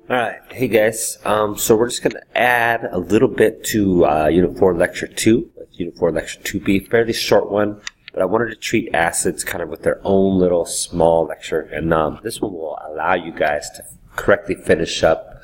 Alright, hey guys, so we're just going to add a little bit to Unit 4 Lecture 2. Unit 4 Lecture 2B, fairly short one, but I wanted to treat acids kind of with their own little small lecture, and this one will allow you guys to correctly finish up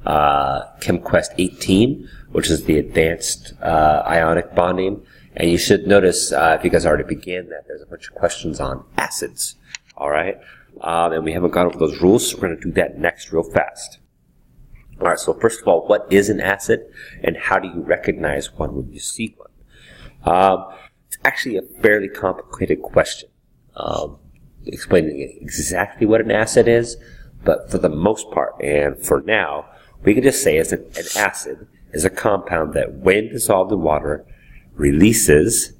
ChemQuest 18, which is the advanced ionic bonding, and you should notice, if you guys already began that, there's a bunch of questions on acids, alright? And we haven't gone over those rules, so we're going to do that next real fast. Alright, so first of all, what is an acid, and how do you recognize one when you see one? It's actually a fairly complicated question, explaining exactly what an acid is, but for the most part, and for now, we can just say an acid is a compound that, when dissolved in water, releases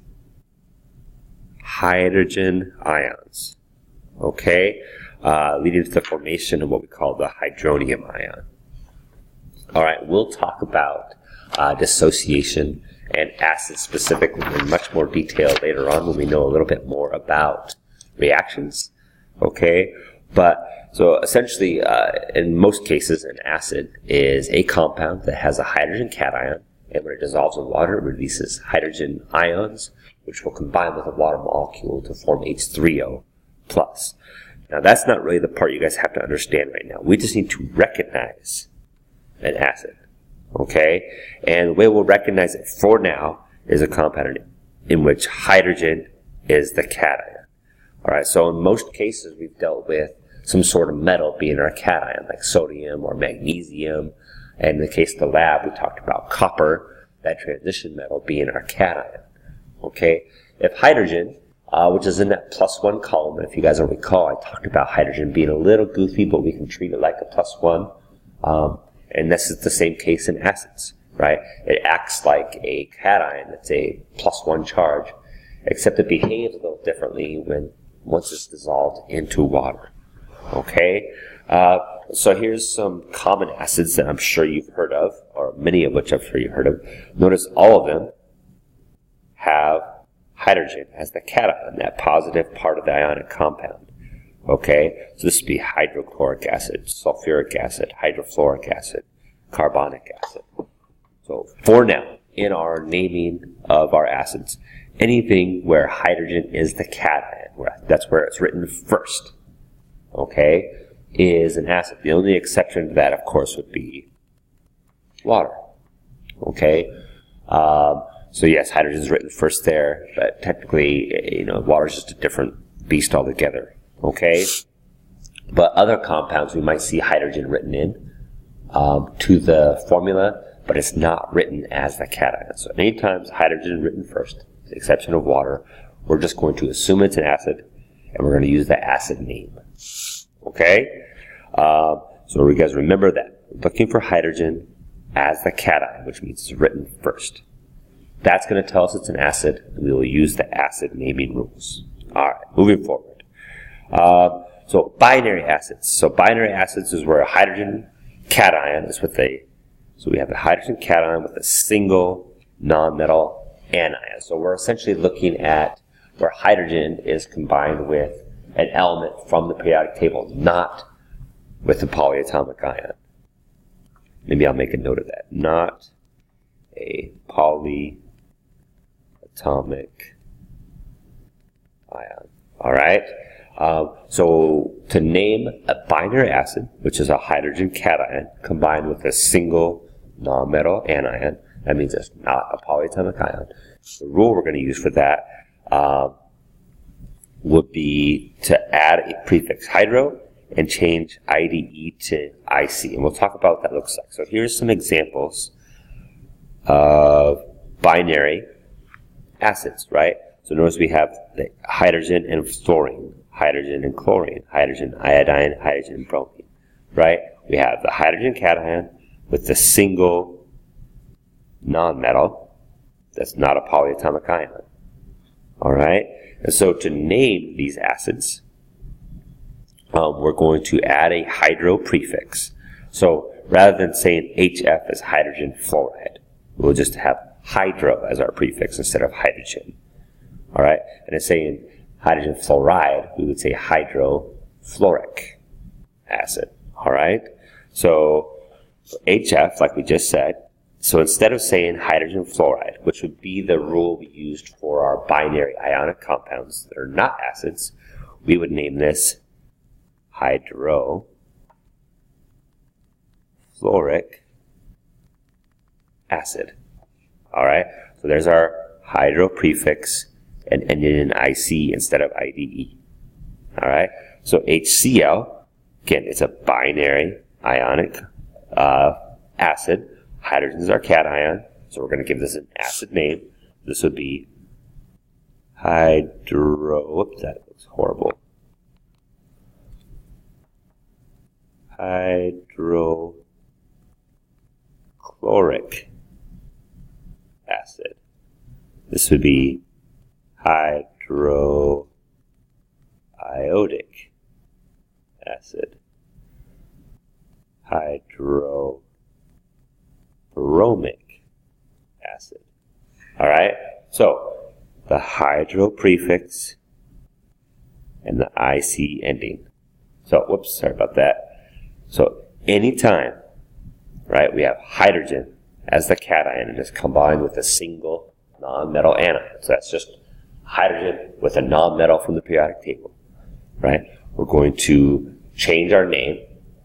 hydrogen ions, okay, leading to the formation of what we call the hydronium ion. Alright, we'll talk about dissociation and acid specifically in much more detail later on when we know a little bit more about reactions, okay? But, so essentially, in most cases, an acid is a compound that has a hydrogen cation, and when it dissolves in water, it releases hydrogen ions, which will combine with a water molecule to form H3O+. Now, that's not really the part you guys have to understand right now. We just need to recognize an acid, okay? And the way we'll recognize it for now is a compound in which hydrogen is the cation. Alright, so in most cases we've dealt with some sort of metal being our cation, like sodium or magnesium. And in the case of the lab, we talked about copper, that transition metal, being our cation, okay? If hydrogen, which is in that +1 column, and if you guys don't recall, I talked about hydrogen being a little goofy, but we can treat it like a +1. And this is the same case in acids, right? It acts like a cation. It's a +1 charge, except it behaves a little differently once it's dissolved into water, okay? So here's some common acids that I'm sure you've heard of, or many of which I'm sure you've heard of. Notice all of them have hydrogen as the cation, that positive part of the ionic compound. Okay, so this would be hydrochloric acid, sulfuric acid, hydrofluoric acid, carbonic acid. So for now, in our naming of our acids, anything where hydrogen is the cation, that's where it's written first, okay, is an acid. The only exception to that, of course, would be water. Okay, so yes, hydrogen is written first there, but technically, water is just a different beast altogether. Okay, but other compounds we might see hydrogen written in to the formula, but it's not written as the cation. So anytime hydrogen is written first, with the exception of water, we're just going to assume it's an acid, and we're going to use the acid name. Okay, so you guys remember that. We're looking for hydrogen as the cation, which means it's written first. That's going to tell us it's an acid, and we will use the acid naming rules. Alright, moving forward. So binary acids. So binary acids is where a hydrogen cation is so we have a hydrogen cation with a single nonmetal anion. So we're essentially looking at where hydrogen is combined with an element from the periodic table, not with a polyatomic ion. Maybe I'll make a note of that. Not a polyatomic ion. Alright? So to name a binary acid, which is a hydrogen cation combined with a single nonmetal anion, that means it's not a polyatomic ion. The rule we're going to use for that would be to add a prefix hydro and change IDE to IC. And we'll talk about what that looks like. So here's some examples of binary acids, right? So notice we have the hydrogen and fluorine, hydrogen and chlorine, hydrogen iodine, hydrogen bromine, right? We have the hydrogen cation with the single nonmetal that's not a polyatomic ion. Alright? And so to name these acids, we're going to add a hydro prefix. So rather than saying HF as hydrogen fluoride, we'll just have hydro as our prefix instead of hydrogen. Alright? And it's saying hydrogen fluoride, we would say hydrofluoric acid. Alright? So HF, like we just said, so instead of saying hydrogen fluoride, which would be the rule we used for our binary ionic compounds that are not acids, we would name this hydrofluoric acid. All right, so there's our hydro prefix and ending in IC instead of IDE. All right, so HCl, again, it's a binary ionic acid. Hydrogen is our cation, so we're going to give this an acid name. This would be whoops, that looks horrible. Hydrochloric acid. This would be hydroiodic acid. Hydrobromic acid. All right, so the hydro prefix and the IC ending. So, whoops, sorry about that. So, anytime, right, we have hydrogen as the cation and it's combined with a single non-metal anion. So that's just hydrogen with a non-metal from the periodic table, right? We're going to change our name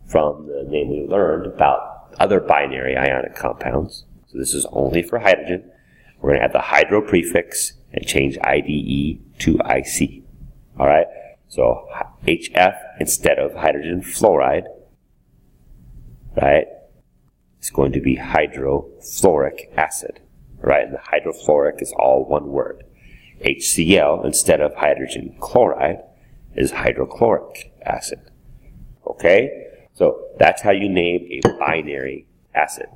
from the name we learned about other binary ionic compounds. So this is only for hydrogen. We're going to add the hydro prefix and change IDE to IC. All right? So HF instead of hydrogen fluoride, right, it's going to be hydrofluoric acid, right? And the hydrofluoric is all one word. HCl instead of hydrogen chloride is hydrochloric acid. Okay? So that's how you name a binary acid.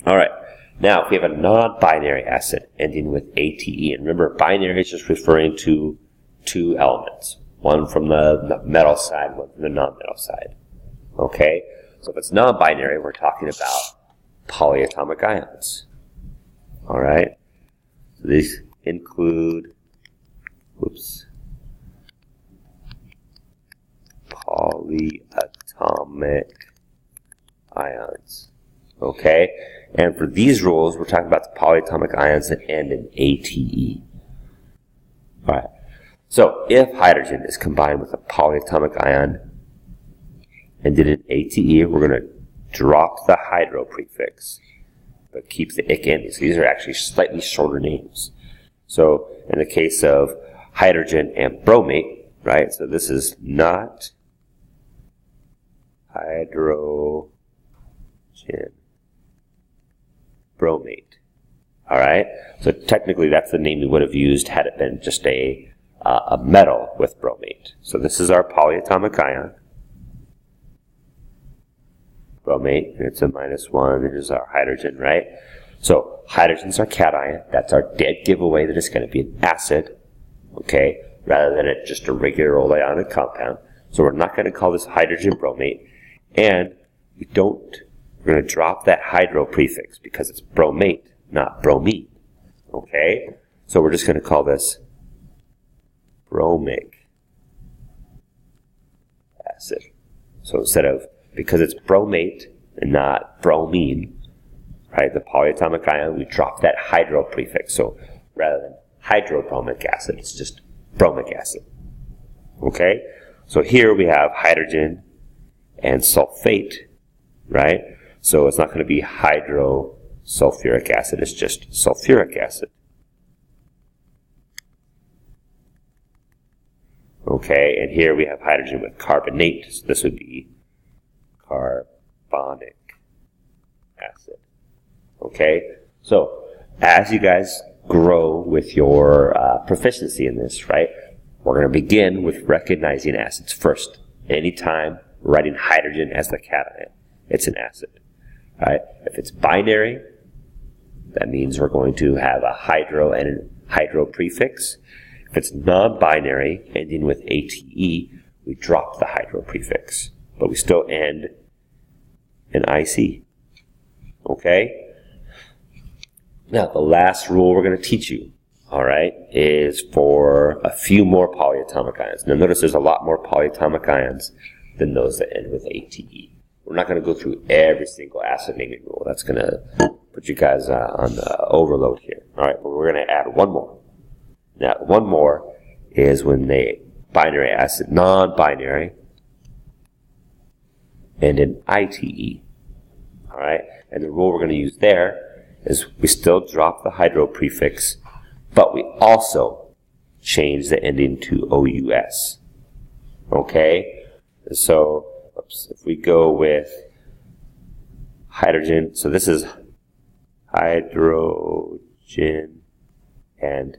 All right. Now, if we have a non-binary acid ending with ATE, and remember, binary is just referring to two elements, one from the metal side, one from the non-metal side. Okay? So if it's non-binary, we're talking about polyatomic ions. All right? So these include, polyatomic ions. Okay? And for these rules, we're talking about the polyatomic ions that end in ATE. All right. So if hydrogen is combined with a polyatomic ion ended in ATE, we're going to drop the hydro prefix, but keep the ic ending. So these are actually slightly shorter names. So in the case of hydrogen and bromate, right? So this is not hydrogen bromate. All right? So technically that's the name we would have used had it been just a metal with bromate. So this is our polyatomic ion. Bromate, it's a -1. Here's our hydrogen, right? So hydrogen's our cation. That's our dead giveaway that it's going to be an acid, okay, rather than just a regular old ionic compound. So we're not going to call this hydrogen bromate. And we're going to drop that hydro prefix because it's bromate, not bromine. Okay? So we're just going to call this bromic acid. So instead of, because it's bromate and not bromine, right, the polyatomic ion, we drop that hydro prefix. So rather than hydrobromic acid, it's just bromic acid. Okay? So here we have hydrogen and sulfate, right? So it's not going to be hydrosulfuric acid, it's just sulfuric acid. Okay, and here we have hydrogen with carbonate, so this would be carbonic acid. Okay, so as you guys grow with your proficiency in this, right, we're going to begin with recognizing acids first. Anytime writing hydrogen as the cation, it's an acid. All right, if it's binary, that means we're going to have a hydro and a hydro prefix. If it's non-binary, ending with ATE, we drop the hydro prefix, but we still end in IC. Okay? Now, the last rule we're going to teach you, all right, is for a few more polyatomic ions. Now, notice there's a lot more polyatomic ions than those that end with ATE. We're not going to go through every single acid naming rule. That's going to put you guys on overload here. All right, but we're going to add one more. Now, one more is when they binary acid, non-binary, and an ITE. All right, and the rule we're going to use there is we still drop the hydro prefix, but we also change the ending to OUS. Okay, so if we go with hydrogen, so this is hydrogen and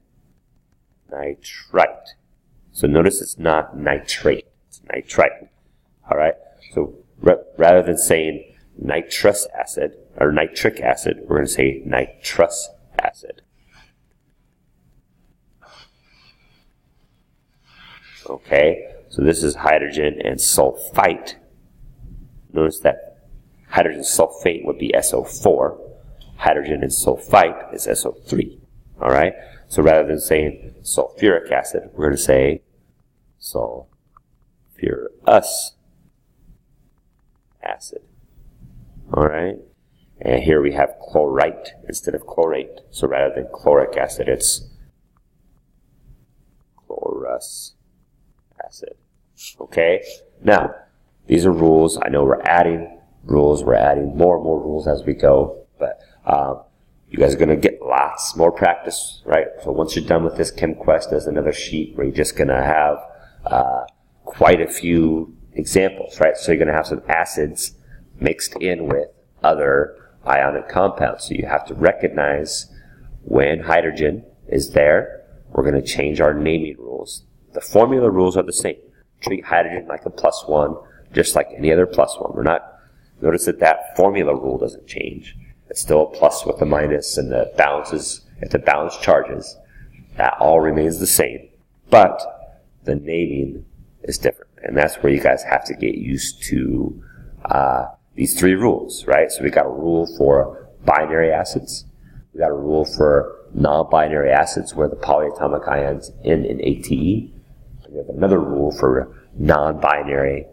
nitrite. So notice it's not nitrate, it's nitrite. All right, so rather than saying nitrous acid or nitric acid, we're going to say nitrous acid. Okay, so this is hydrogen and sulfite. Notice that hydrogen sulfate would be SO4. Hydrogen and sulfite is SO3. All right, so rather than saying sulfuric acid, we're going to say sulfurous acid. All right, and here we have chlorite instead of chlorate. So rather than chloric acid, it's chlorous acid. Okay, now these are rules. I know we're adding rules. We're adding more and more rules as we go, but you guys are going to get lots more practice, right? So once you're done with this ChemQuest, there's another sheet where you're just going to have quite a few examples, right? So you're going to have some acids mixed in with other ionic compounds. So you have to recognize when hydrogen is there, we're going to change our naming rules. The formula rules are the same. Treat hydrogen like a +1, just like any other +1. We're not, notice that formula rule doesn't change. It's still a plus with a minus, and the balances, if the balance charges, that all remains the same. But the naming is different, and that's where you guys have to get used to these three rules, right? So we got a rule for binary acids. We got a rule for non-binary acids where the polyatomic ions end in ATE. And we have another rule for non-binary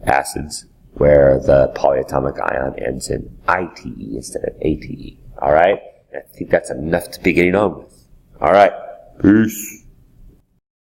acids where the polyatomic ion ends in ITE instead of ATE. All right? I think that's enough to be getting on with. All right. Peace.